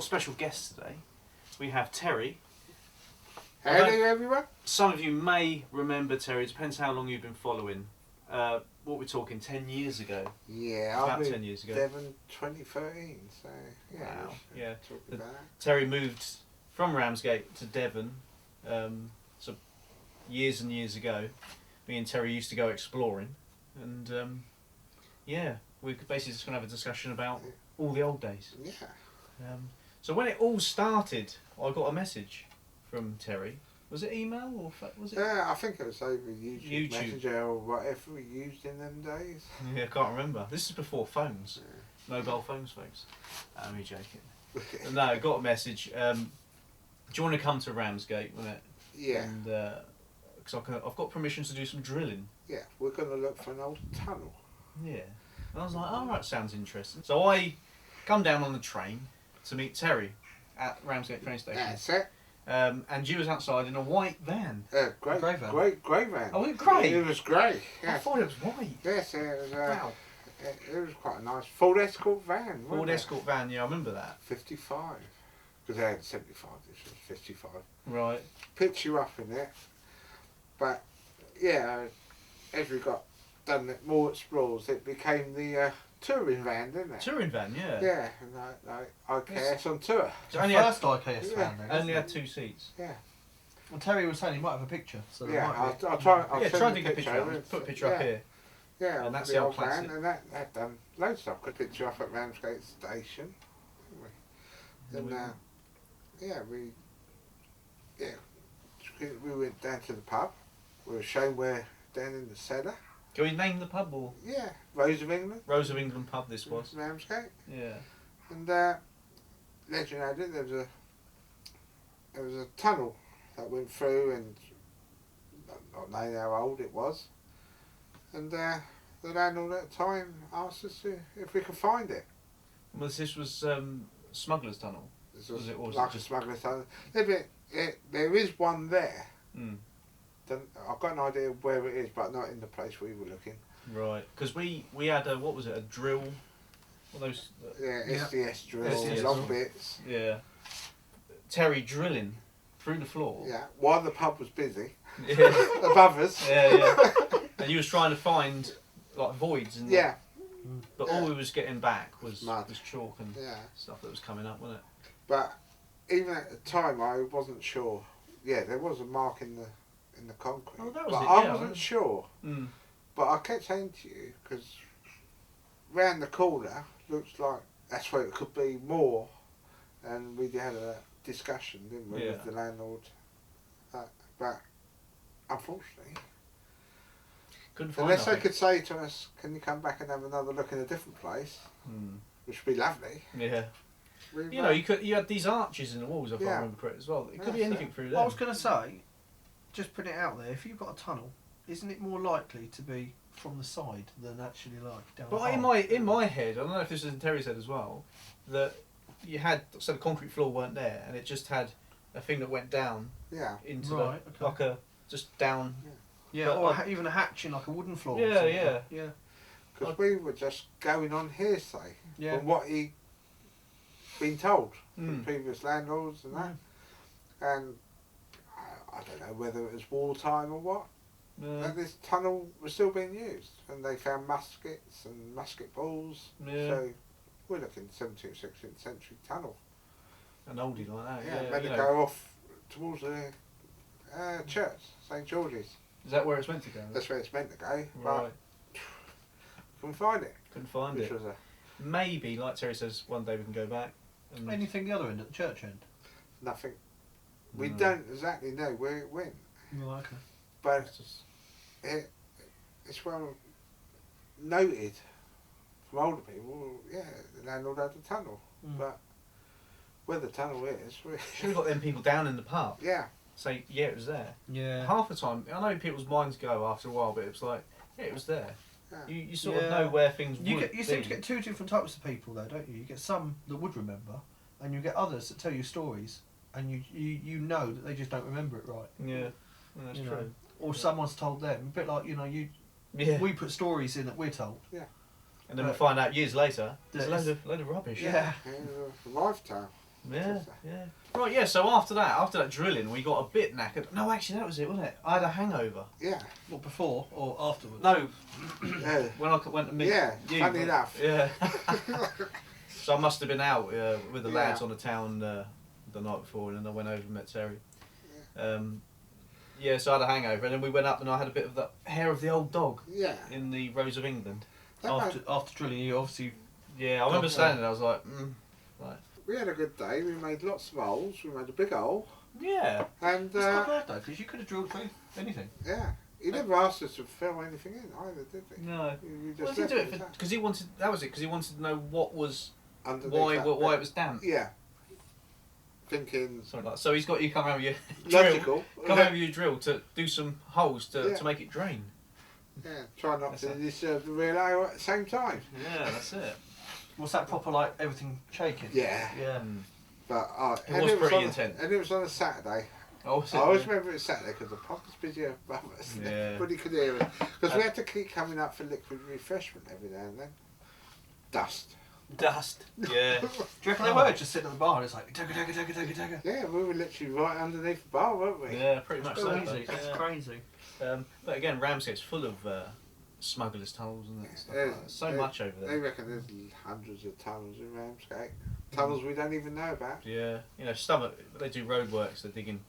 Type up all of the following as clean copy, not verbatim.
special guests today. We have Terry. Howdy, everyone. Some of you may remember Terry. It depends how long you've been following. What we're talking 10 years ago. Yeah, About I've 10 years ago. Devon 2013, so yeah. Wow. Yeah. Talk about that. Terry moved from Ramsgate to Devon. So years and years ago, me and Terry used to go exploring, and yeah, we're basically just going to have a discussion about all the old days. Yeah. So when it all started, I got a message from Terry. Was it email or was it? Yeah, I think it was over YouTube Messenger or whatever we used in them days. Yeah, I can't remember. This is before phones, mobile phones, folks. I'm joking. No, I got a message. Do you want to come to Ramsgate? Yeah. And because I've got permission to do some drilling. Yeah, we're going to look for an old tunnel. Yeah. And I was like, oh, that sounds interesting. So I come down on the train to meet Terry at Ramsgate train station. That's it. And you was outside in a white van. Great Grey van. Great grey van. Oh, was it grey? It was grey. I Yes. thought it was white. Yes, it was. Wow. It was quite a nice Ford Escort van. Ford wasn't it? Escort van, yeah, I remember that. 55. Because they had 75. This was 55. Right. Pitch you up in it. But yeah, as we got done more explores, it became the touring van, didn't it? Touring van, yeah. Yeah, and like IKS on tour. So only had, First IKS fan then. only had isn't it? 2 seats. Yeah, Well, Terry was saying he might have a picture. So there yeah. might be. I'll try. I'll Yeah, send try the to get a picture up. of it. Put a picture yeah. up here. Yeah, And of that's the the old old classic. van, and that done loads of stuff. Got a picture up at Ramsgate Station. And we went down to the pub. We were shown where down in the cellar. Can we name the pub or Yeah, Rose of England. Rose of England pub this was? Ramsgate. Yeah. And legend had it, there was a tunnel that went through, and not knowing how old it was. And the landlord at the time asked us if we could find it. Well, this was Smuggler's Tunnel. This Was it- or was like it just- a smuggler's tunnel. There is one there. Mm. I've got an idea of where it is, but not in the place we were looking. Right. Because we had a, what was it, a drill? What those? Yeah, SDS drills, SDS long drill. bits. Yeah. Terry drilling through the floor. Yeah, while the pub was busy, Yeah. above us. Yeah. And you was trying to find like voids and Yeah, but all we was getting back was Mud. chalk and yeah. stuff that was coming up, wasn't it? But even at the time, I wasn't sure. Yeah, there was a mark in the concrete. Oh, that was but it, I yeah, wasn't right. sure. Mm. But I kept saying to you, because round the corner looks like that's where it could be more. And we had a discussion, didn't we, Yeah. with the landlord. But unfortunately, Couldn't find unless they nothing. could say to us, can you come back and have another look in a different place, Mm. which would be lovely. Yeah. We You know, you had these arches in the walls, if I Yeah. remember correct as well. It could Yeah, be anything through I there. was going to say, just putting it out there, if you've got a tunnel, isn't it more likely to be from the side than actually like down the But hole? in my head, I don't know if this is in Terry's head as well, that you had, so the concrete floor weren't there, and it just had a thing that went down Yeah. into Right, the, okay. like a, just down. Yeah, But or I- even a hatch in like a wooden floor. or Yeah, something. yeah. Yeah. Because we were just going on hearsay Yeah. from what he'd been told from Mm. previous landlords and that. And I don't know whether it was wartime or what, that this tunnel was still being used. And they found muskets and musket balls. Yeah. So we're looking 17th, 16th century tunnel. An oldie like that. Yeah, Yeah. meant you to know. go off towards the church, St George's. Is that where it's meant to go? That's where it's meant to go. Right. But couldn't find it. Couldn't find Which it. was a Maybe, like Terry says, one day we can go back. And Anything the other end at the church end? nothing. We No. don't exactly know where it went. Oh, okay. But it's just- it's well noted from older people, yeah, the landlord had a tunnel. Mm. But where the tunnel is, should have got them people down in the pub. yeah, Say, yeah, it was there. Yeah. Half the time, I know people's minds go after a while, but it's like, yeah, it was there. yeah. You sort of Yeah. know where things You would get you seem to be. get two different types of people though, don't you? You get some that would remember, and you get others that tell you stories, and you know that they just don't remember it right. Yeah, that's You true. know. Or someone's told them, a bit like Yeah. we put stories in that we're told. And then we find out years later, there's a That load of rubbish. Yeah. It was a lifetime. Yeah, yeah. Right, yeah. So after that drilling, we got a bit knackered. No, actually, that was it, wasn't it? I had a hangover. Yeah. What, before or afterwards? No, Yeah. when I went to meet Yeah, you. funny enough. Yeah. So I must have been out with the Yeah. lads on the town the night before, and then I went over and met Terry. Yeah, so I had a hangover, and then we went up, and I had a bit of the hair of the old dog Yeah. in the Rose of England. That After drilling, you obviously. Yeah, I remember standing there. I was like, we had a good day. We made lots of holes. We made a big hole. yeah. And, It's not bad though, because you could have drilled through anything. yeah. He never asked us to fill anything in either, did he? No. We Well, just he do left it at because he wanted. That was it. Because he wanted to know what was underneath why that it bit. was damp. Yeah. Thinking Something like. So he's got you come around with your drill. logical. Come over with your drill to do some holes to Yeah. make it drain. Yeah, try not That's to it. disturb the relay at the same time. Yeah, that's it. Was that proper, like, everything shaking? Yeah. Yeah. But It was pretty on intense. And it was on a Saturday. Oh, was it? I always remember it was Saturday because the pub was busy above us. Yeah. Everybody could hear it. Because we had to keep coming up for liquid refreshment every now and then. Dust. Dust. Yeah. Do you reckon they were just sitting at the bar and it's like, tugga. Yeah, we were literally right underneath the bar, weren't we? Yeah, pretty much so. Crazy. That's Yeah. crazy. But again, Ramsgate's full of smugglers' tunnels and that stuff. Yeah, Like that. So yeah. much over They there. reckon there's hundreds of tunnels in Ramsgate. Tunnels we don't even know about. Yeah, you know, they do road works. They're digging,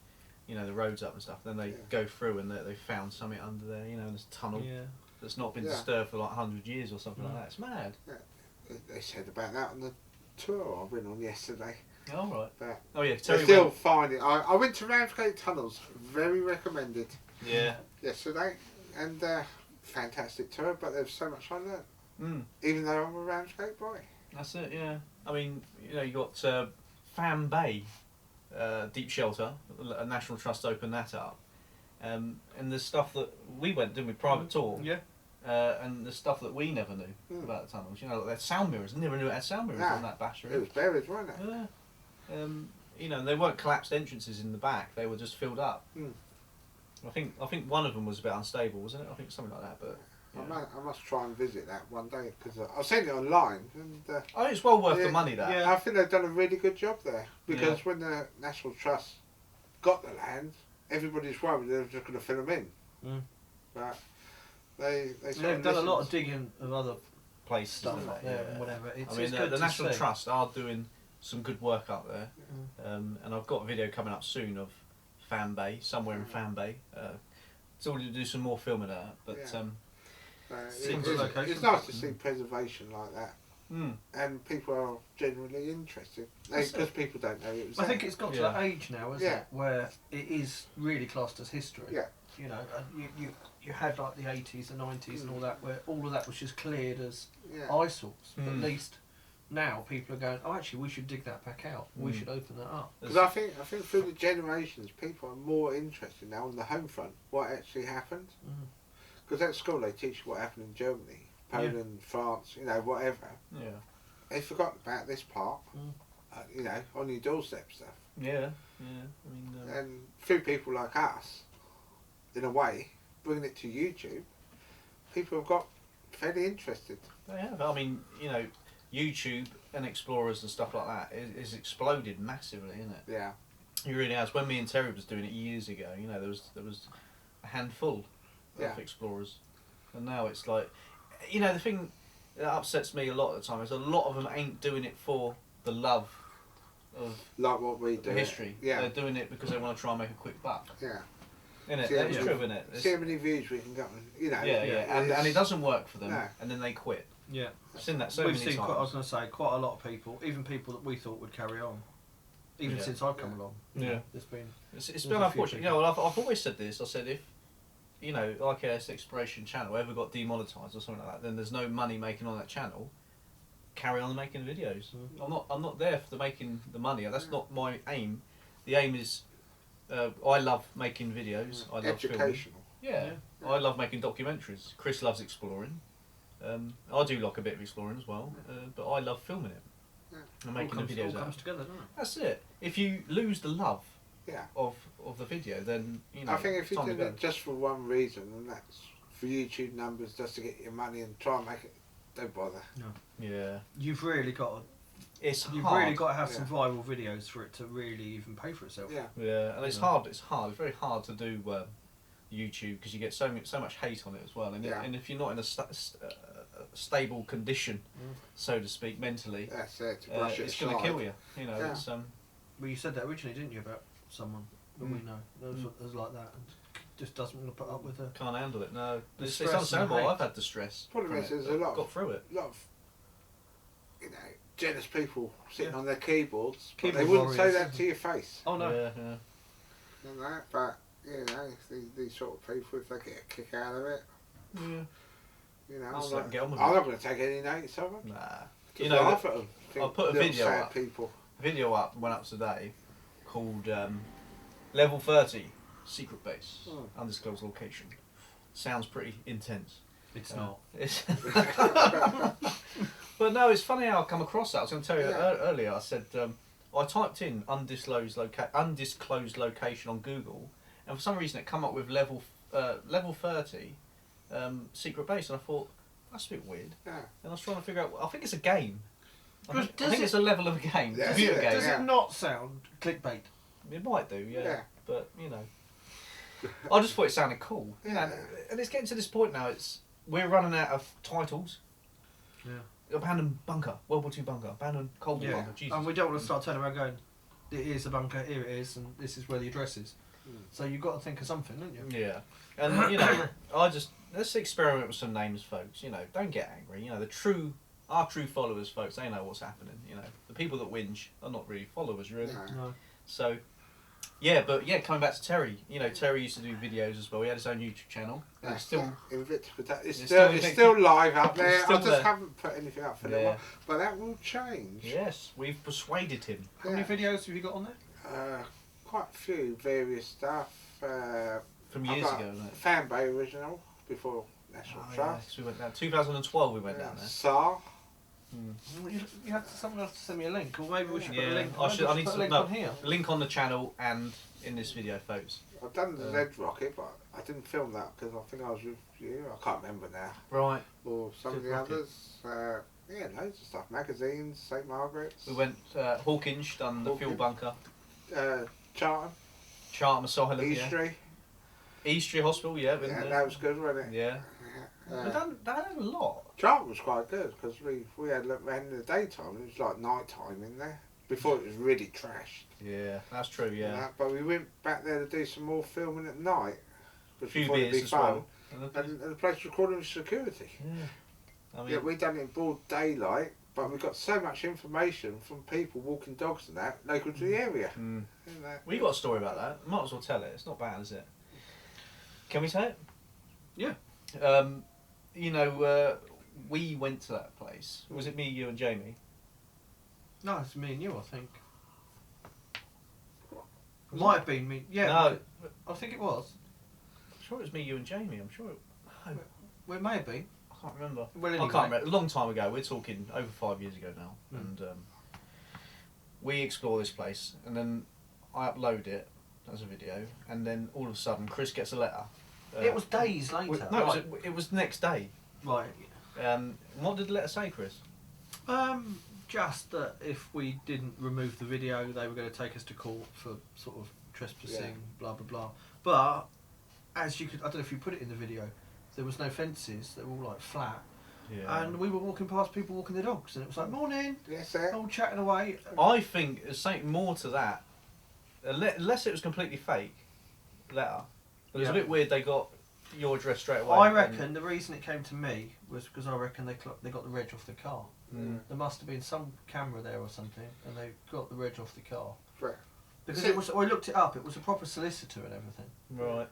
you know, the roads up and stuff. Then they Yeah. go through and they found something under there. You know, there's a tunnel Yeah. that's not been Yeah. disturbed for like 100 years or something like that. It's mad. They said about that on the tour I went on yesterday. Oh right. But Oh yeah, they're Terry still went. finding. I went to Ramsgate Tunnels. Very recommended Yeah. yesterday. And fantastic tour, but there's so much I learned. Mm, Even though I'm a Ramsgate boy. that's it. Yeah. I mean, you know, you got Fan Bay, deep shelter. A National Trust opened that up. And the stuff that we went, didn't we? Private tour. Yeah. And the stuff that we never knew Mm. about the tunnels. You know, like their sound mirrors. Never knew it had sound mirrors Nah. on that battery. It was buried, wasn't it? Yeah. You know, they weren't collapsed entrances in the back. They were just filled up. Mm. I think one of them was a bit unstable, wasn't it? I think something like that. But yeah. I must try and visit that one day because I've seen it online and Oh, it's well worth Yeah, the money. That. yeah. I think they've done a really good job there because Yeah. when the National Trust got the land, everybody's worried they were just going to fill them in. Mm. But they sort They've of done a lot of listened. digging of other Place stuff isn't up it? there Yeah. and whatever. It's, I mean, it's the good to National see. Trust are doing some good work up there, and I've got a video coming up soon of Fan Bay, somewhere in Fan Bay. It's already to do some more filming of that, but Yeah. Seems a location. It's nice to see preservation like that, mm, and people are genuinely interested because people don't know it was. I there. think it's got to Yeah. that age now, isn't Yeah. it, where it is really classed as history. Yeah. You know, and you had like the 80s, the 90s, and all that, where all of that was just cleared as Yeah. eyesores. At Mm. least now people are going, oh, actually, we should dig that back out. We Mm. should open that up. Because I think through the generations, people are more interested now on the home front, what actually happened. Mm. Because at school they teach you what happened in Germany, Poland, France, you know, whatever. yeah, They forgot about this part, Mm. you know, on your doorstep stuff. yeah. I mean, And through people like us, in a way, bringing it to YouTube, people have got fairly interested. they have. I mean, you know, YouTube and Explorers and stuff like that is exploded massively, isn't it? Yeah. It really has. When me and Terry was doing it years ago, you know, there was a handful Yeah. of Explorers, and now it's like, you know, the thing that upsets me a lot of the time is a lot of them ain't doing it for the love of Like what we do. history. Yeah. They're doing it because they want to try and make a quick buck. Yeah. Innit? See, That's yeah. true, isn't it? See how many views we can get on, you know. Yeah. And it doesn't work for them, No. and then they quit. Yeah. I've seen that so We've many seen, times. quite, I was going to say, quite a lot of people, even people that we thought would carry on, even Yeah. since I've come along. you Yeah. know, there's been. It's There's been a few unfortunate. You people. know, I've always said this. I said if, you know, IKS Exploration Channel ever got demonetised or something like that, then there's no money making on that channel. Carry on making videos. Mhm. I'm not there for making the money. That's not my aim. The aim is, I love making videos. I love filming. Educational. Yeah. I love making documentaries. Chris loves exploring. I do like a bit of exploring as well, but I love filming it Yeah. and making the all videos out. comes together, doesn't it? That's it. If you lose the love Yeah. of the video, then you know. I think if you time to do go. it just for one reason, and that's for YouTube numbers, just to get your money and try and make it, don't bother. Yeah. You've really got to it's You've hard. really got to have Yeah. some viral videos for it to really even pay for itself. Yeah. Yeah, and it's Yeah. hard. It's hard. It's very hard to do YouTube because you get so much hate on it as well. And Yeah. and if you're not in a stable condition, so to speak, mentally, That's it. To brush it it's going to aside. kill you. You know, Yeah. it's Well, you said that originally, didn't you, about someone that we know? There's like that, and just doesn't want to put up with her. can't handle it. No, The it's stress and understandable. hate. I've had the stress. Problem from is, it, there's but a lot of- got through it. A lot of, jealous people sitting Yeah. on their keyboards, but Keyboard they wouldn't say warriors. that to your face. Oh no. Yeah. You know, but these sort of people, if they get a kick out of it, Yeah. you know, Just I'm let not, them get on with I'm it. not going to take any notice of them. Nah. Just You know, laugh at them. I'll put a Little video sad up. people. went up today called Level 30 Secret Base, Undisclosed Location. Sounds pretty intense. It's Uh, not. It's but no, it's funny how I come across that. I was going to tell you Yeah. earlier. I said I typed in undisclosed location on Google, and for some reason it come up with level 30 secret base, and I thought that's a bit weird. Yeah. And I was trying to figure out. I think it's a game. I Does- think, does I think it- it's a level of a game. Yeah, Computer yeah, game. Does yeah. it not sound clickbait? It might do, yeah. Yeah. But you know, I just thought it sounded cool. You know, Yeah. and it's getting to this point now. We're running out of titles. Yeah. Abandoned bunker, World War II bunker, abandoned cold war Yeah. bunker. Jesus. And we don't want to start turning around going, it is a bunker, here it is, and this is where the address is. So you've got to think of something, don't you? Yeah, and you know, let's experiment with some names, folks. You know, don't get angry. You know, our true followers, folks, they know what's happening. You know, the people that whinge are not really followers, really. No. No. So, yeah, but yeah, coming back to Terry. You know, Terry used to do videos as well. He had his own YouTube channel. And Yeah, he's still, Invictus. It's It's still, still it's Invictus. still live up there. still I just there. haven't put anything up for a little Yeah. while, but that will change. yes, we've persuaded him. How many videos have you got on there? Quite a few various stuff. From I've years got ago, isn't it? Fanbay original before National Oh, yeah, Trust. 'cause we went down. 2012 we went down there. SAR. Well, you have to, someone has to send me a link, or maybe we should put Yeah, a link. I maybe should. we I should need put to a link no, on here. link on the channel and in this video, folks. I've done the Red Rocket, but I didn't film that because I think I was with you. I can't remember now. Right. Or some of Good the Rocket. others. Yeah, loads of stuff. Magazines, St Margaret's. We went Hawkinge, done the fuel Hawkinge. bunker, Charlton, Charlton Asylum, yeah. Eastry. Eastry Hospital, yeah, been Yeah, there. that was good, wasn't it? Yeah. Yeah. We've done a lot. Charlton was quite good because we had ran in the daytime. It was like night time in there before it was really trashed. Yeah, that's true. and Yeah. that, but we went back there to do some more filming at night, A which few we thought it'd beers be as fun. well. And the place was recording with security. Yeah. I mean, Yeah, we done it in broad daylight, but we got so much information from people walking dogs and that local to the area. mm. And that- We got a story about that. Might as well tell it. It's not bad, is it? Can we say it? Yeah. You know, we went to that place. Was it me, you, and Jamie? No, it's me and you, I think. Was Might it? have been me. Yeah. No. I think it was. I'm sure it was me, you, and Jamie. I'm sure. No, Well, it may have been. I can't remember. Well, I anyway. can't remember. A long time ago. We're talking over 5 years ago now, Mm. and we explore this place, and then I upload it as a video, and then all of a sudden Chris gets a letter. It was days later. No, right. it was the next day. Right. What did the letter say, Chris? Just that if we didn't remove the video, they were going to take us to court for sort of trespassing, Yeah. blah blah blah. But as you could, I don't know if you put it in the video, there was no fences; they were all like flat, Yeah. and we were walking past people walking their dogs, and it was like morning, Yes, sir. all chatting away. I think there's something more to that. Unless it was completely fake letter. But it's a Yeah. bit weird they got your address straight away. I reckon the reason it came to me was because I reckon they got the reg off the car. Mm. There must have been some camera there or something, and they got the reg off the car. Right. Because So- it was, I looked it up. It was a proper solicitor and everything. Right.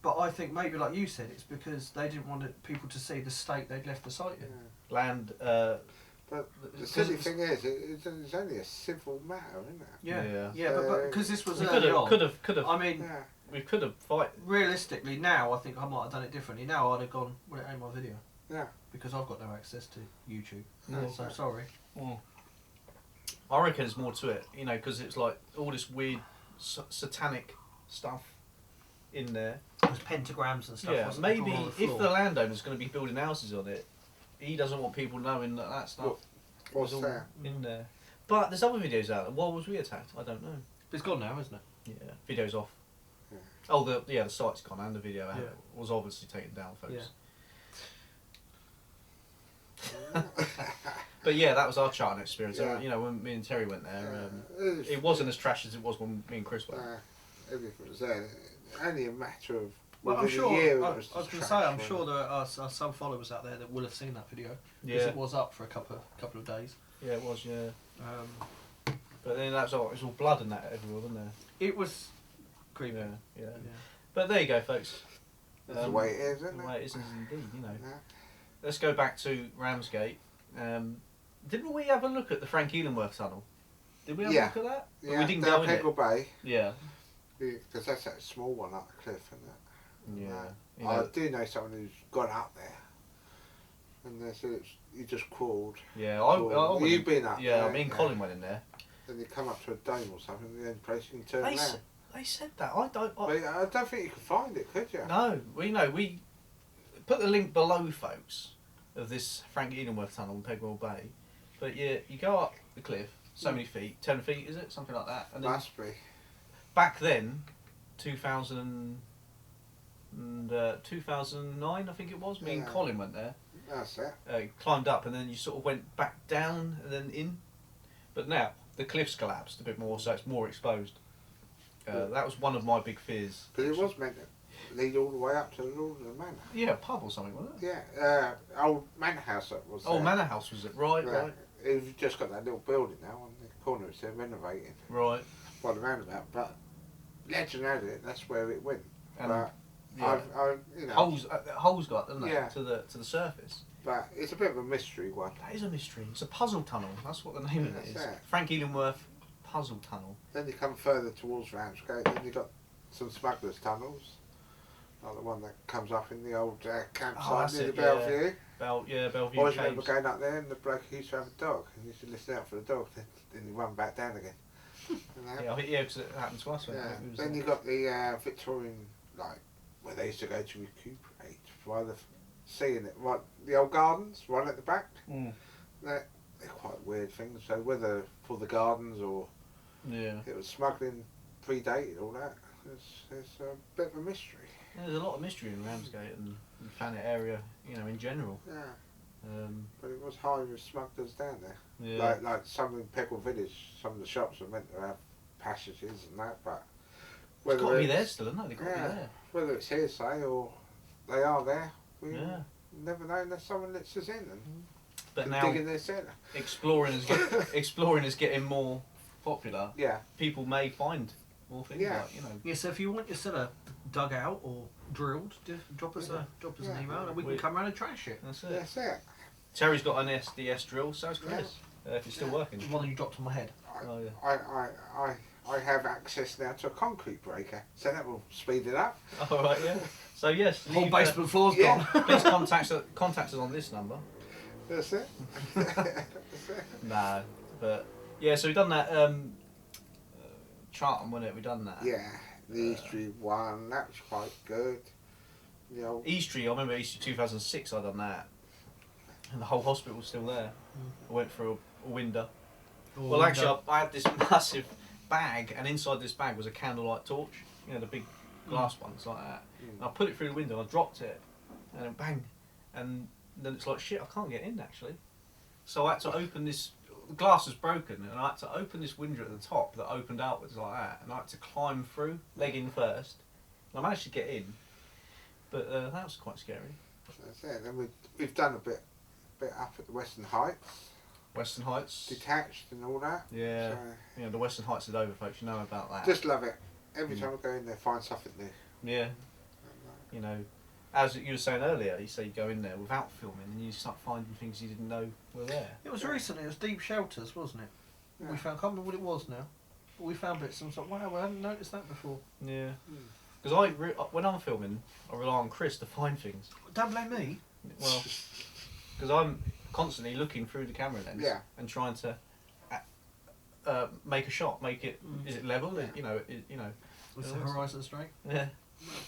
But I think maybe, like you said, it's because they didn't want people to see the state they'd left the site Yeah. in. Land. But the 'cause silly it's- thing is, it's only a civil matter, isn't it? Yeah, Yeah. but because this was We early on, could have. I mean, Yeah. We could have fight. realistically, now I think I might have done it differently. Now I'd have gone, well, it ain't my video. Yeah. Because I've got no access to YouTube. Yeah. So sorry. I reckon there's more to it, you know, because it's like all this weird satanic stuff in there. There's pentagrams and stuff. Yeah, wasn't there, maybe all on if floor. the landowner's going to be building houses on it, he doesn't want people knowing that stuff. Well, It was What's all that? in there. But there's other videos out there. Why was we attacked? I don't know. It's gone now, isn't it? Yeah, video's off. Yeah. Oh, the site's gone and the video Yeah. was obviously taken down, folks. Yeah. But yeah, that was our charting experience. Yeah. You know, when me and Terry went there, was- it wasn't as trash as it was when me and Chris went. Everything was there. Only a matter of Well, I'm within sure. a year. I it was the going to trash, say, I'm wasn't sure it? there are some followers out there that will have seen that video because Yeah, it was up for a couple of days. yeah, it was. Yeah, Um, but then it was all blood and that everywhere, wasn't there? it was creepy. Yeah, yeah. Yeah. But there you go, folks. That's the way it is, isn't The it? way it is indeed. You know. Yeah. Let's go back to Ramsgate. Didn't we have a look at the Frank Elenworth tunnel? Did we have Yeah. a look at that? But Yeah, we didn't down go in it. Peggle Bay, Yeah. because that's that small one up the cliff, isn't it? Yeah. You I know, do know someone who's gone up there, and they said you just crawled. yeah. I went You've in- been up Yeah, there. me and Colin went in there. Then you come up to a dome or something, the only place you can turn They, around. they said that. I don't. But I don't think you could find it, could you? No, we put the link below, folks, of this Frank Edenworth tunnel in Pegwell Bay. But yeah, you go up the cliff, so many feet, 10 feet, is it? Something like that. And then Must be. back then, 2000 and 2009, I think it was. Me and Yeah. Colin went there, That's it. climbed up, and then you sort of went back down and then in. But now the cliff's collapsed a bit more, so it's more exposed. That was one of my big fears. But it was meant to lead all the way up to the Lord of the Manor. Yeah, a pub or something, wasn't it? Yeah, old manor house that was Oh, there. Manor House was it? Right, Yeah. right, They've just got that little building now on the corner, which they're renovating right. by the roundabout. But legend had it, that's where it went. And But yeah. you know, holes got, doesn't it? Yeah. To the surface. but it's a bit of a mystery one. That is a mystery. It's a puzzle tunnel. That's what the name of it is. That's it. Frank Edenworth Puzzle Tunnel. Then you come further towards Ramsgate, then you got some smugglers' tunnels, like the one that comes up in the old campsite that's near the it, yeah. Bellevue. Bellevue I always remember Caves. going up there, and the bloke used to have a dog, and used to listen out for the dog, then he run back down again. You know? Yeah, I think because it happened to us. When Yeah. it was Then you got the Victorian, like where they used to go to recuperate by the sea in it, right? The old gardens, right at the back. Mm. They're quite weird things. So whether for the gardens or Yeah. it was smuggling predated all that, it's a bit of a mystery. Yeah, there's a lot of mystery in Ramsgate and the Thanet area, you know, in general. Yeah, Um, but it was high with smugglers down there. yeah. Like some in Peggle Village, some of the shops are meant to have passages and that, but It's got to be it's- there still, isn't it? They've got to Yeah. be there. whether it's hearsay or they are there, we Yeah. never know unless someone lets us in and But can now dig in their centre. exploring is getting more popular. Yeah, People may find more things, Yeah. like, you know. Yeah, so if you want your cellar dug out or drilled, just drop us an Yeah. email and we can We- come round and trash it. That's it. that's it. Terry's got an SDS drill, so's Chris. If it's still Yeah. working. The one that you dropped on my head. Oh, yeah. I have access now to a concrete breaker, so that will speed it up. All right, yeah. So yes, Whole leave, basement floor's yeah. gone. please contact us on this number. That's it. That's it. No, but yeah. So we've done that. Charlton, wasn't it? We done that. Yeah, the history one, that was quite good. The old, Eastry, I remember Eastry 2006. I done that, and the whole hospital was still there. I went through a window. Well, actually, I had this massive bag, and inside this bag was a candlelight torch. You know, the big glass ones like that. Mm. And I put it through the window, and I dropped it, and then bang, and then it's like shit. I can't get in actually. So I had to open this. The glass was broken, and I had to open this window at the top that opened outwards like that, and I had to climb through, leg in first. And I managed to get in, but that was quite scary. that's it. Then we've done a bit up at the Western Heights, Western Heights. detached and all that. Yeah, So, you know, the Western Heights is over, folks. You know about that. just love it. Every Mm. time I go in there, find something new. Yeah, you know, as you were saying earlier, you say you go in there without filming and you start finding things you didn't know were there. It was recently, it was Deep Shelters, wasn't it? Yeah. We found, I can't remember what it was now, but we found bits and I was like, wow, I hadn't noticed that before. Yeah, Mm. because when I'm filming, I rely on Chris to find things. Don't blame me. Well, because I'm constantly looking through the camera lens Yeah. and trying to make a shot, make it. Is it level? Yeah. You know, Was Yeah, the that's- horizon straight? yeah.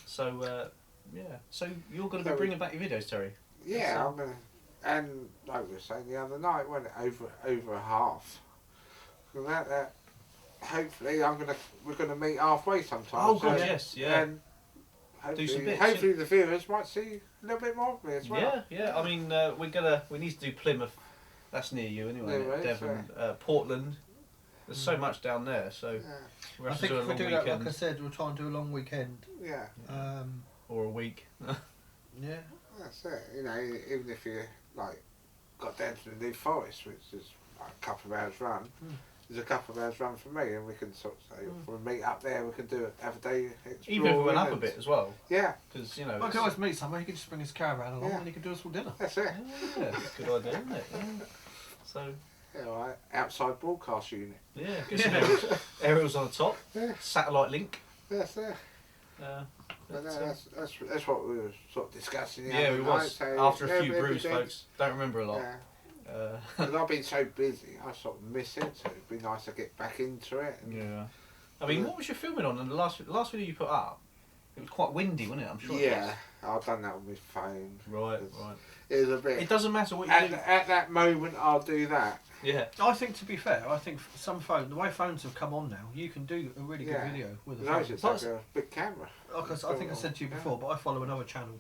So yeah, so you're going to be So- bringing back your videos, Terry. Yeah, So- I'm gonna And like we were saying the other night, wasn't it, over a half. So that hopefully we're gonna meet halfway sometime. Oh god, So- yes, yeah. And hopefully, some bits, hopefully the viewers might see a little bit more of me as well. Yeah, yeah. I mean, we need to do Plymouth. That's near you anyway. Yeah, right, Devon, Portland. There's so much down there, so Yeah. we'll I have to think do a if we long do weekend that, like I said, we'll try and do a long weekend. Yeah, or a week. Yeah. that's it. You know, even if you like got down to the New Forest, which is like a couple of hours run, there's a couple of hours run for me, and we can sort of say if we meet up there, we can have a day exploring. Even if we went up a and- bit as well, Yeah, because you know. Well, I it's- can always meet somewhere. He can just bring his caravan along Yeah. and he can do us all dinner. that's it. Yeah, that's a good idea, isn't it? Yeah. So Yeah, right. Outside broadcast unit. yeah, get some aerials on the top, Yeah, satellite link. that's it. But, But no, that's what we were sort of discussing the yeah, other we night. was So, after a yeah, few we brews, did. folks. Don't remember a lot. Yeah. Because I've been so busy, I sort of miss it. So it'd be nice to get back into it. And Yeah. I mean, what was you filming on in the last video you put up? It was quite windy, wasn't it? I'm sure. yeah, I've done that on my phone. Right, It's- right. It was a bit. It doesn't matter what you at, do. at that moment, I'll do that. Yeah. I think, to be fair, I think some the way phones have come on now, you can do a really good Yeah. video with a No, phone. it's like a big camera. Like I think I said to you before, but I follow another channel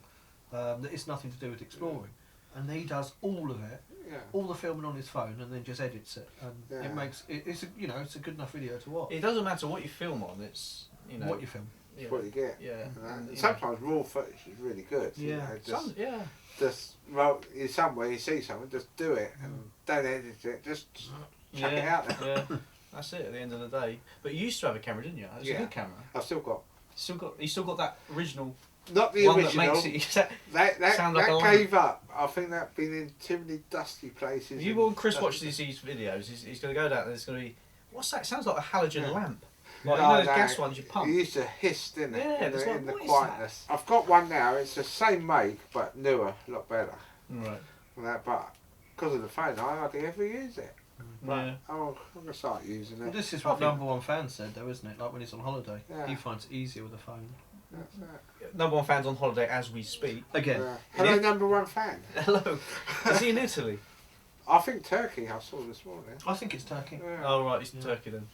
that it's nothing to do with exploring, and he does all of it, Yeah. all the filming on his phone, and then just edits it, and Yeah. it makes it's a, it's a good enough video to watch. It doesn't matter what you film on. It's What you film. Yeah. That's what you get. Yeah. And and, you know, sometimes raw footage is really good. You Yeah. know, some, yeah. just well, in somewhere you see something, just do it and don't edit it. Just chuck it out there. Yeah. That's it. At the end of the day. But you used to have a camera, didn't you? It was a Yeah. good camera. I've still got You still got that original not the one original. that makes it. that sound like a lamp. gave up. I think that's been in too many dusty places. You and will. Chris dusty- watches these videos. He's going to go down and there's going to be. What's that? It sounds like a halogen Yeah. lamp. Like No, you know those no, gas ones you It pump. used to hiss, didn't it? Yeah, in it's the, like, in the what is quietness. I've got one now. It's the same make but newer, a lot better. Right. And that, but because of the phone, I hardly ever use it. Yeah. Oh, I'm gonna start using Well, it. this is I what think- number one fan said, though, isn't it? Like when he's on holiday, Yeah. he finds it easier with a phone. That's it. Number one fans on holiday as we speak. Again, Yeah. Hello, Yeah. number one fan. Hello. Is he in Italy? I think Turkey. I saw this morning. I think it's Turkey. Yeah. Oh right, he's Yeah. Turkey then.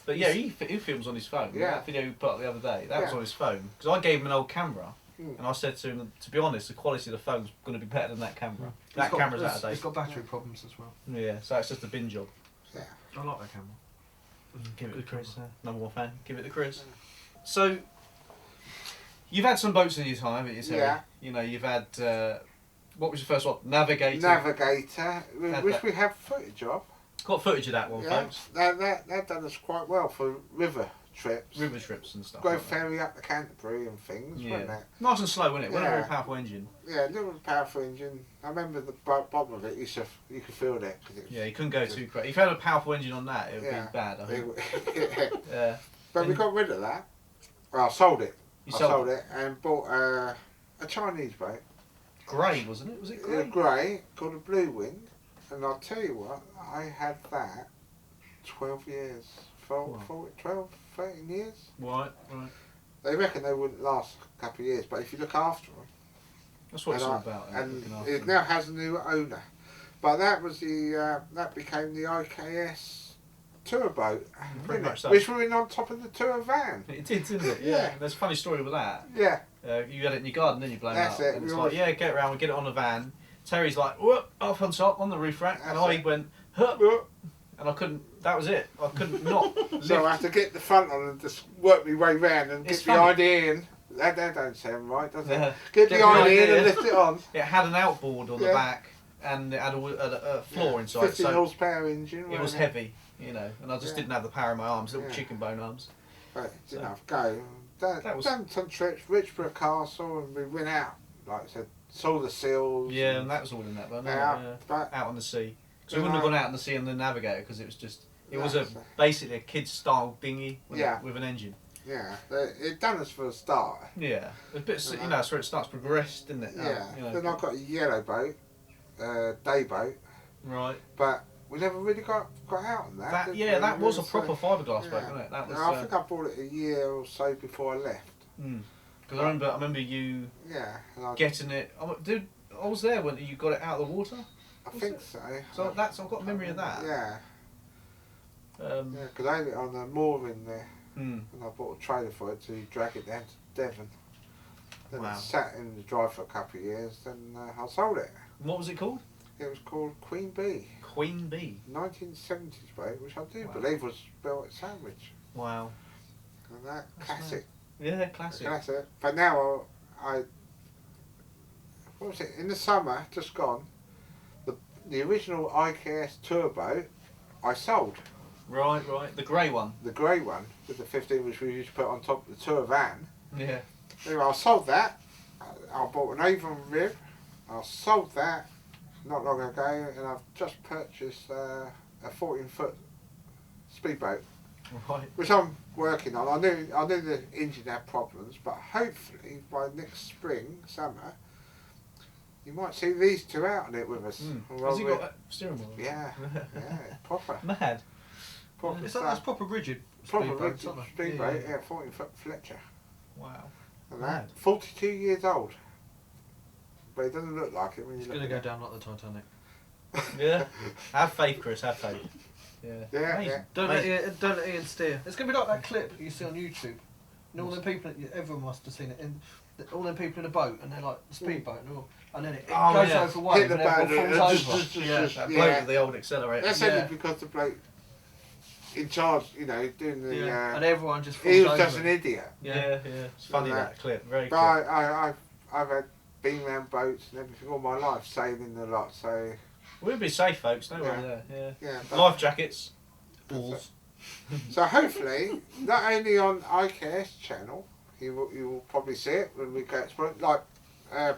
But yeah, he films on his phone. Yeah. That video he put up the other day, that was Yeah. on his phone. Because I gave him an old camera, Mm. and I said to him, to be honest, the quality of the phone's going to be better than that camera. It's That got- camera's out of It's date. got battery problems as well. Yeah, so it's just a bin job. Yeah. I like that camera. Give it to Good Chris. camera. Number one fan. Give it to Chris. So, you've had some boats in your time, haven't you, Terry? Yeah. You know, you've had. What was your first one? Navigator. Navigator, Had which that. we have footage of. Got footage of that one, Yeah. folks. That done us quite well for river trips. River trips and stuff. Go like that. ferry up the Canterbury and things, wasn't Yeah. it? Nice and slow, wasn't it? Wasn't it? Yeah. Very powerful engine. Yeah, little powerful engine. I remember the bottom of it. You could feel it. 'Cause it was- Yeah, you couldn't go too crazy. If you had a powerful engine on that, it would Yeah. be bad, I think. yeah. Yeah. But we And- got rid of that. Well, I sold it. You I sold sold it and bought a Chinese boat. grey, wasn't it? Was it grey? Grey, called a Blue Wind. And I'll tell you what, I had that 12 years. Wow. 12, 13 years. Right, right. They reckon they wouldn't last a couple of years, but if you look after them, That's what it's and all I- about. isn't it? and Looking after it them. now has a new owner. But that was that became the IKS tour boat, Pretty didn't much it? so. Which were in on top of the tour van. It did, didn't it? Yeah. There's a funny story with that. Yeah, You had it in your garden, didn't you, blown That's up? it, And we it's always- like, yeah, get around, we get it on the van. Terry's like, whoop, up on top, on the roof rack. And That's I it. went, hup, and I couldn't, that was it. I couldn't not lift. so I had to get the front on and just work my way round and It's get the funny. idea in. That don't sound right, does it? Yeah. Get the idea in and lift it on. It had an outboard on the Yeah. back, and it had a floor inside. 15 So horsepower engine. it was wasn't heavy, you know, and I just Yeah. didn't have the power in my arms, little Yeah. chicken bone arms. But it didn't So- have go. That was- Done some trips, Richborough Castle, and we went out, like I said, saw the seals. Yeah, and that was all in that, wasn't it? out, Yeah. but Out on the sea. Because You we wouldn't have know- gone out on the sea on the Navigator because it was just, it was That's basically a kid's style dinghy with, Yeah. with an engine. yeah, it done us for a start. Yeah, a bit, You you know. know, that's where it starts to progress, didn't it? Yeah. You know. Then I got a yellow boat, day boat, Right. but we never really got out on that. That did yeah, we? that was a So- proper fiberglass boat, yeah. wasn't it? That was. Yeah, I think I bought it a year or so before I left. Because I remember you Yeah, and I, getting it. I I was there when you got it out of the water. I Was think it? so. So I've got a memory of that. Yeah, Um, yeah, because I had it on the mooring there, hmm. and I bought a trailer for it to drag it down to Devon. Then Wow. it sat in the dry for a couple of years, then I sold it. What was it called? It was called Queen Bee, Queen Bee. 1970s boat, which I do Wow. believe was built at Sandwich. Wow. And that That's classic. Yeah, classic. Classic. But now I what was it? In the summer, just gone, the original IKS tour boat I sold. Right, right. The grey one. The grey one with the 15 which we used to put on top of the tour van. Yeah. Anyway, I sold that. I bought an Avon rib. I sold that not long ago, and I've just purchased a 14-foot speedboat, Right. which I'm working on. I knew the engine had problems, but hopefully by next spring, summer, you might see these two out on it with us. Has he got a steering wheel? Yeah, yeah, proper. Mad. Proper It's like stuff. that's proper rigid Proper speedboats, rigid aren't they? speedboat, yeah, 14-foot Fletcher. Wow. And Mad. that, 42 years old. But it doesn't look like it when you It's look going to at go it. down like the Titanic. Yeah. Have faith, Chris. Have faith. Yeah. Yeah, Amazing. yeah. Don't let Ian steer. It's going to be like that clip you see on YouTube. And all them people, everyone must have seen it. And all them people in a boat, and they're like a speedboat, and then it Oh, goes yeah. over wave, Hit the and everyone boat, falls just- over. just- Yeah. just- That Yeah. bloke with the old accelerator. That's Yeah. only because the bloke in charge, you know, doing the. Yeah. And everyone just falls He was over. just an idiot. Yeah, yeah. It's funny And that clip. Very But cool. I've had been around boats and everything all my life, sailing a lot. So We'll be safe, folks. Don't Yeah. worry there. Yeah. yeah. But, Life jackets. balls. so hopefully, not only on IKS channel, you will probably see it when we go explore, like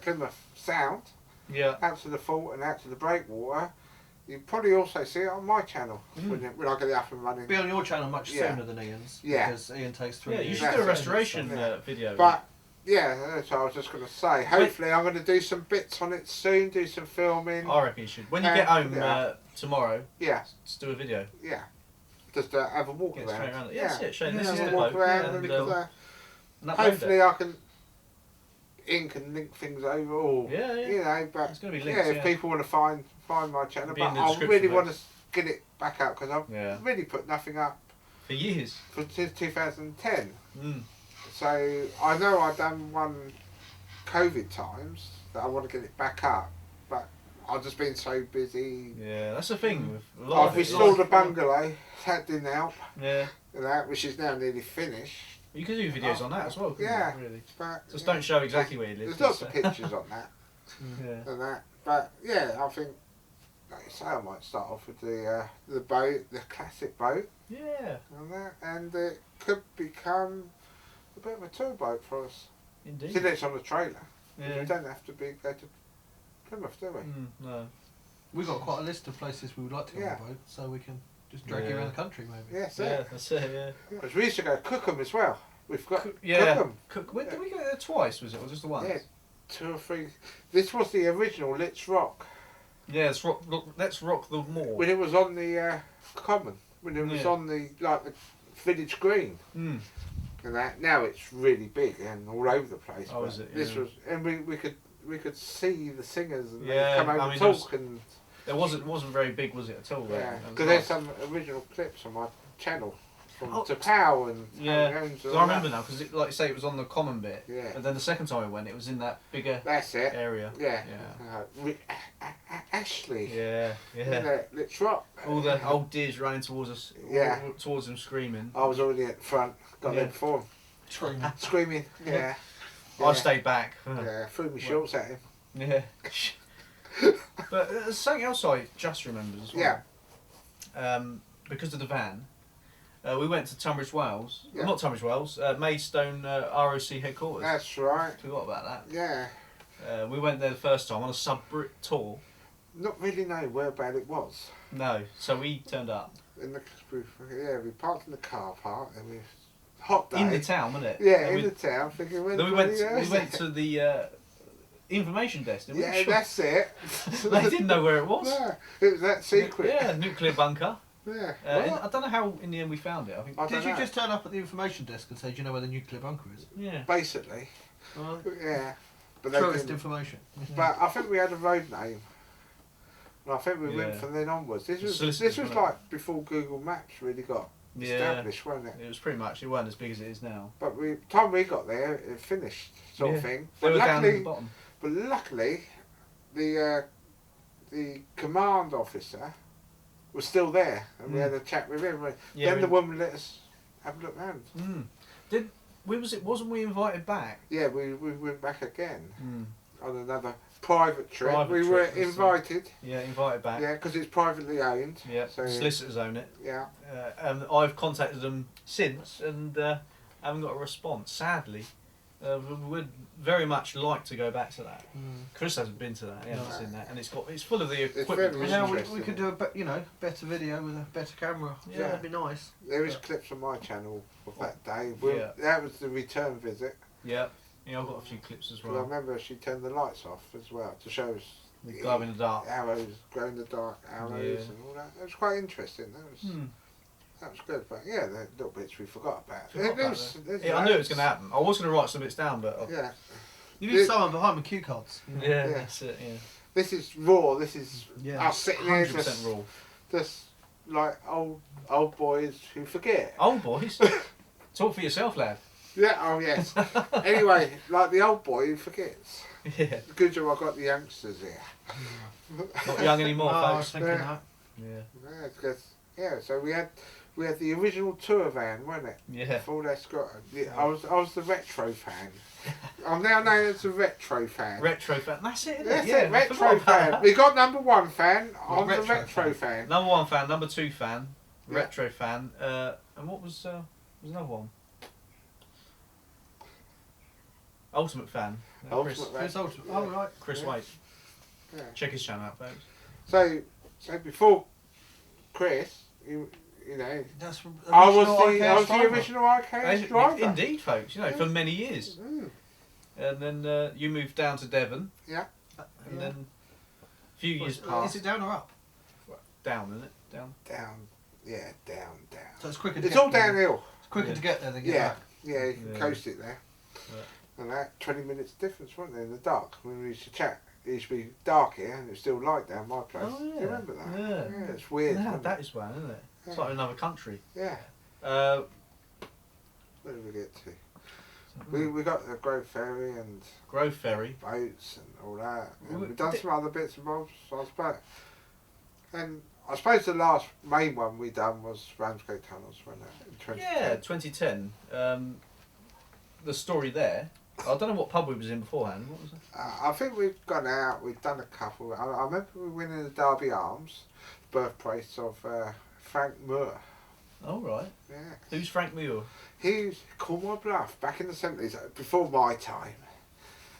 Plymouth Sound, Yeah. out to the Fault and out to the Breakwater. You probably also see it on my channel when I get it up and running. Be on your channel much Yeah. sooner than Ian's. Yeah. Because Ian takes 3 Yeah. You years. should That's do a it. restoration Yeah. video. But yeah, that's what I was just going to say. Hopefully, I'm going to do some bits on it soon. Do some filming. I reckon you should. When you get home Yeah. Tomorrow, Yeah, just do a video. yeah. Just have a walk Get around. straight around it. Yeah, that's it. Show Yeah, this is have the a walk boat. around And, and and upload hopefully it. I can. Ian can link things over, or Yeah, yeah. you know, but It's going to be yeah, links. if people want to find my channel, It'll be in but the I description really box. want to get it back out because I've Yeah. really put nothing up For years. since 2010. Mm. So I know I've done one COVID times that I want to get it back up, but I've just been so busy. Yeah, that's the thing with a lot I've of it. restored a bungalow, that didn't help, Yeah. and that which is now nearly finished. You could do videos on that as well, couldn't Yeah. you, really? But Just yeah, don't show exactly where you live. there's lots just, of pictures on that Yeah. and that, but yeah, I think like you say, I might start off with the boat, the classic boat, Yeah, and that, and it could become a bit of a tour boat for us. indeed. See, it's on the trailer. Yeah. We don't have to go to Plymouth, do we? No. We've got quite a list of places we would like to go Yeah. on the boat, so we can just drag you Yeah. around the country maybe. Yes, Yeah, yeah. that's it, yeah. Because we used to go to Cookham as well. We've got Yeah. Cookham. When did we go there twice, was it? Or just the once? Yeah, 2 or 3. This was the original Litz Rock Yeah, let's rock the moor. when it was on the common, when it was Yeah. on the village green. Mm. And that now it's really big and all over the place. Oh, but is it? This Yeah. was, and we could see the singers and Yeah, they'd come over I and mean, there was- talk and It wasn't very big, was it, at all? yeah. It was Because there's nice. some original clips on my channel from Oh, Tapau and Yeah, Harry Jones and So I all remember that. now, because like you say, it was on the common bit. Yeah. And then the second time I went, it was in that bigger That's it. area. Yeah. Yeah. Ashley. Yeah, yeah. Let's rock. All the old deers running towards us, Yeah. towards them screaming. I was already at the front. Got Yeah. there before him. Screaming. Screaming. Yeah. I stayed back. Yeah. Threw my shorts at him. Yeah. But there's something else I just remembered as well. Yeah. Because of the van, we went to Tunbridge Wells. Yeah. Not Tunbridge Wells, Maidstone ROC headquarters. That's right. Forgot about that. Yeah. We went there the first time on a sub-Brit tour. Not really knowing where about it was. No, so we turned up. In the we parked in the car park and we hot day. In the town, wasn't it? Yeah, And in the town. Thinking when then we went bloody to the information desk. Didn't we? Yeah, that's it. They didn't know where it was. Yeah, it was that secret. Yeah, nuclear bunker. Yeah. I don't know how in the end we found it. I think. I don't Did you know. just turn up at the information desk and say, do you know where the nuclear bunker is? Yeah. Basically. Well, Yeah. but they Tourist didn't. information. But I think we had a road name. And I think we went Yeah. from then onwards. This was Solicitors, wasn't it? like before Google Maps really got established, wasn't it? It was pretty much. It weren't as big as it is now. But time we got there, it finished, sort of Yeah. thing. They But were down at the luckily, bottom. the command officer was still there, and we Mm. had a chat with him. Yeah, then we- the woman let us have a look round. Wasn't we invited back? Yeah, we went back again Mm. on another private trip. Private we trip, were that's invited, Yeah, invited back. yeah, because it's privately owned. Yeah, So solicitors own it. yeah, And I've contacted them since and haven't got a response. Sadly, we would very much like to go back to that. Chris hasn't been to that. He hasn't No. seen that, and it's full of the It's equipment. very Now interesting. we could do a better video with a better camera. Yeah. Yeah, that'd be nice. there is Yeah. clips on my channel of that day. Yeah. That was the return visit. Yeah, I've got a few clips as 'Cause I well. remember she turned the lights off as well to show us The glow in the dark. arrows, glow in the dark arrows Yeah. and all that. It was quite interesting. That was good. But yeah, the little bits we forgot about. Forgot There's- about there's Yeah, I knew it was loads. going to happen. I was going to write some bits down, but Yeah, You need someone behind with cue cards. You know? yeah, Yeah. that's it. Yeah, this is raw. This is Yeah. us sitting there 100% just, rule. just like old boys who forget. Old boys, talk for yourself, lad. Yeah. Oh yes. Anyway, like the old boy who forgets. Yeah, Good job I got the youngsters here. not young anymore, No, I was folks. thinking Yeah. that. Yeah, Yeah, it's 'cause- yeah. So we had the original tour van, wasn't it? yeah. Full escort. Yeah, I was the retro fan. I'm now known as the retro fan. Retro fan. That's it, isn't That's it? Yeah, it, I retro forgot about fan. that. We got number one fan. I'm the retro retro fan. Number one fan, number two fan, Yeah. retro fan, and what was another one? Ultimate fan. Ultimate Chris, fan. Chris Ultimate. Oh, right. Chris Yeah. Waite. Yeah. Check his channel out, folks. So before Chris, you know, That's from I was original the IKS original IKS driver. Indeed, folks. You know, for many years, Mm. and then you moved down to Devon, Yeah. and Yeah. then a few years Is passed. it down or up? Down, isn't it? Down. Down. Yeah, down. So it's quicker to It's get all there. downhill. It's quicker Yeah. to get there than get Yeah. back. Yeah, you can Yeah. coast it there. Yeah. And that 20 minutes difference, wasn't there, in the dark when we used to chat. It used to be dark here and it was still light down my place. Oh, Do you yeah. remember that? Yeah. It's weird. Yeah, wasn't that it? is one, isn't it? It's Yeah. like another country. Yeah. Uh, Where did we get to? We got the Grove Ferry and Grove Ferry. boats and all that. And We- we've done did- some other bits and bobs, I suppose. And I suppose the last main one we done was Ramsgate Tunnels, wasn't it? In 2010. Yeah, 2010. The story there. I don't know what pub we was in beforehand. What was it? I think we've gone out, we've done a couple. I remember we went in the Derby Arms, birthplace of Frank Moore. Oh, right. Yeah. Who's Frank Muir? He's Cornwall Bluff back in the 70s, before my time.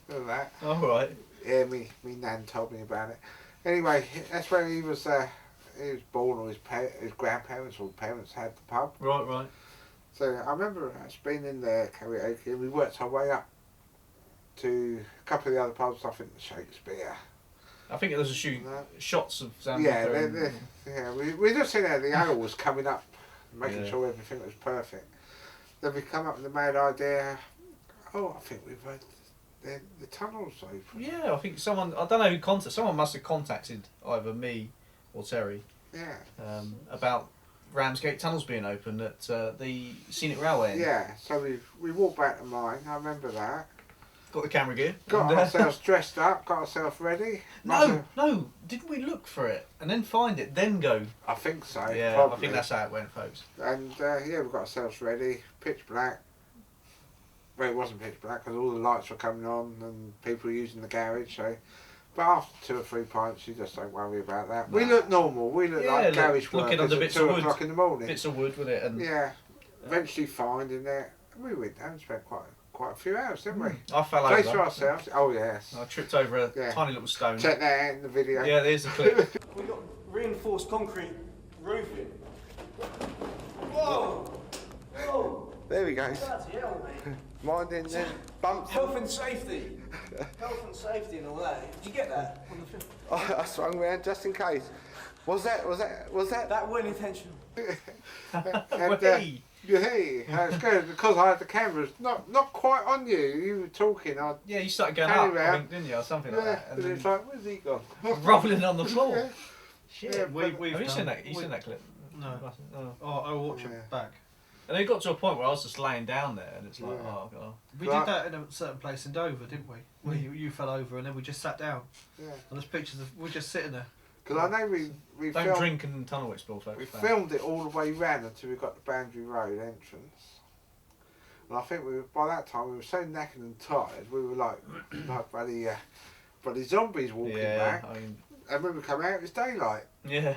Remember that? Oh, right. Yeah, me nan told me about it. Anyway, that's where he was born, or his grandparents or parents had the pub. Right, right. So I remember us being in there, karaoke, and we worked our way up to a couple of the other pubs, I think the Shakespeare. I think there was a few No. shots of Sam. Yeah, Booker yeah, we just seen there, the ale was coming up, making Yeah. sure everything was perfect. Then we come up with the mad idea, I think we've had the tunnels open. Yeah, I think someone. I don't know who contacted. Someone must have contacted either me or Terry Yeah. about Ramsgate tunnels being open at the Scenic Railway. End. Yeah, so we walked back to mine, I remember that. Got the camera gear. Got and, ourselves dressed up, got ourselves ready. No. Didn't we look for it and then find it, then go? I think so. Yeah, probably. I think that's how it went, folks. And yeah, we got ourselves ready, pitch black. Well, it wasn't pitch black because all the lights were coming on and people were using the garage. So, but after 2 or 3 pints, you just don't worry about that. We Nah. look normal. We look Yeah, like look- garage looking workers under at bits 2 of wood. o'clock in the morning. Bits of wood with it, and Yeah, eventually finding it. We went down and spent quite a few hours, didn't we? I fell Place for over. ourselves. Oh yes. I tripped over a Yeah. tiny little stone. Check that out in the video. Yeah, there's the clip. We got reinforced concrete roofing. Whoa! Whoa! There we go. Bloody hell, mate. Minding the bumps. Health and safety. Health and safety and all that. Did you get that on the film? I swung round just in case. Was that? That wasn't intentional. And, Whee! Hey, that's good because I had the cameras not quite on you. You were talking. Yeah, you started going Carry up, I round. think, didn't you, or something Yeah, like that? and And it's then like, where's he gone? rolling on the floor. Yeah. Shit. Yeah, We've Have you seen done- that? You we- seen that clip? No. Oh. Oh, I'll watch Yeah. it back. And it got to a point where I was just laying down there, and it's like, Yeah. oh god. We Right. did that in a certain place in Dover, didn't we? Where you fell over and then we just sat down. Yeah, And there's pictures of we're just sitting there. because I know we Don't filmed, drink and tunnel explore, folks. we Don't. filmed it all the way round until we got the Boundary Road entrance. And I think by that time we were so knackered and tired, we were like bloody zombies walking Yeah, back. I mean, And when we come out, it's daylight. yeah,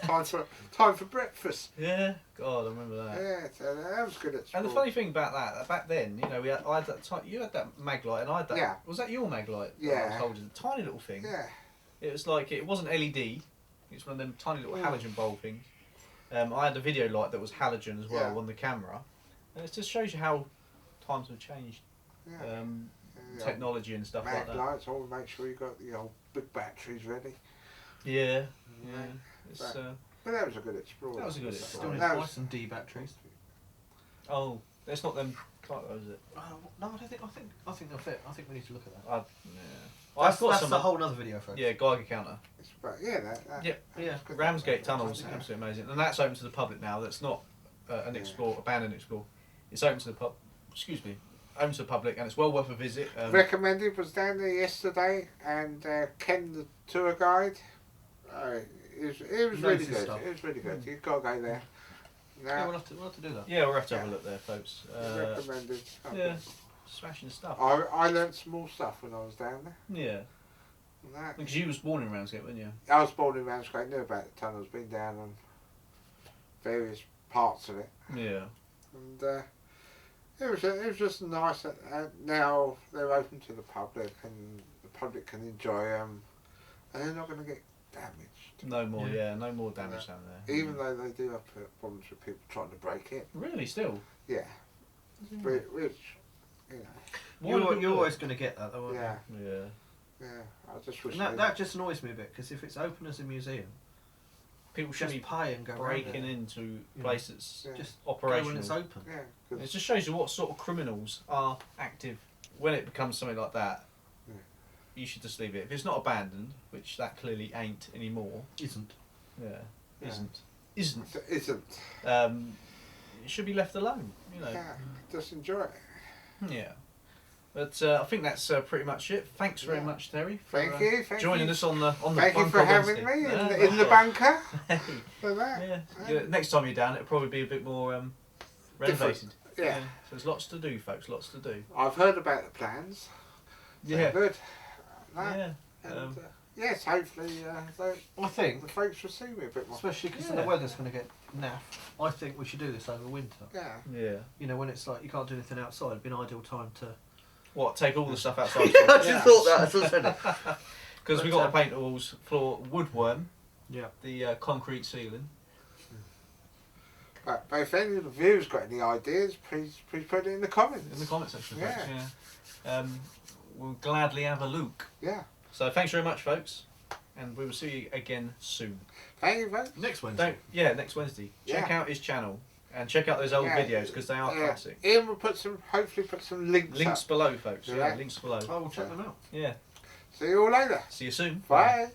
Time for breakfast. yeah. God, I remember that. Yeah, so that was good at school. And the funny thing about that, back then, you know, I had that. You had that mag light, and I had that. Yeah. Was that your mag light? that I Yeah. was holding? Tiny little thing. Yeah, It was like it wasn't LED. It was one of them tiny little Yeah. halogen bulb things. I had a video light that was halogen as well Yeah. on the camera, and it just shows you how times have changed. yeah. Yeah. Technology and stuff like Mag that. lights, all make sure you got the old big batteries ready. Yeah, yeah. Yeah. It's, But that was a good explore. That was a good Still explore. need That to buy was- some D batteries. oh, that's not them. Is it? No, I don't think. I think they'll fit. I think we need to look at that. Yeah. I've got That's some. a whole other video, folks. Yeah, Geiger counter. It's about, yeah, that, Yeah. Yeah. good. Ramsgate Tunnels, Yeah. absolutely amazing, and that's open to the public now. That's not an Yeah. explore, abandoned explore. It's open to the pub. Excuse me, open to the public, and it's well worth a visit. Recommended, was down there yesterday, and Ken, the tour guide, it was Knows really his good. stuff. It was really good. You've got to go there. Yeah, Now, we'll have to do that. Yeah, we'll have to have a Yeah. look there, folks. recommended. Yeah, smashing stuff. I learnt some more stuff when I was down there. Yeah, And that. because you was born in Ramsgate, weren't you? I was born in Ramsgate, knew about the tunnels, been down on various parts of it, Yeah. and it was just nice. Now they're open to the public, and the public can enjoy them, and they're not going to get damaged. No more. Yeah. Yeah, no more damage down there. Even though they do have problems with people trying to break it. Really, still. Yeah. Which, you know, Why do people You're do always going to get that, though, aren't yeah, it? Yeah. yeah. I just wish you? And they- that just annoys me a bit because if it's open as a museum, People should just be pay and go round breaking there. into Yeah. places Yeah. Just go operational. when it's open. yeah, It 'cause- just shows you what sort of criminals are active when it becomes something like that. Yeah. You should just leave it. If it's not abandoned, which that clearly ain't anymore. Isn't. Yeah, Yeah. isn't. it isn't. It should be left alone. You know. Yeah, just enjoy it. Yeah. But I think that's pretty much it. Thanks very Yeah. much, Terry, for Thank you. Thank joining you. us on the Thank you Bunker for having Wednesday. me No, in the that's bunker. all right. For that. Yeah. Yeah. Next time you're down, it'll probably be a bit more renovated. Yeah. So there's lots to do, folks. Lots to do. I've heard about the plans. They're good. That, Yeah. And, yes, hopefully I think, the folks will see me a bit more. especially because Yeah. the weather's going to get naff, I think we should do this over winter. Yeah. Yeah. You know, when it's like you can't do anything outside, it'd be an ideal time to. What? Take all the stuff outside. Yeah. thought that as I said it. Because we got to paint the walls, floor, woodworm, Yeah. the concrete ceiling. But if any of the viewers got any ideas, please put it in the comments. In the comment section, folks. Yeah. Yeah. We'll gladly have a look. Yeah. So thanks very much, folks, and we will see you again soon. Thank you, folks. Next Wednesday. Next Wednesday. Check Yeah. out his channel and check out those old Yeah. videos because they are Yeah. classic. Ian will hopefully put some links Links up. below, folks. Do Yeah, that. links below. I will check them out. Yeah. See you all later. See you soon. Bye.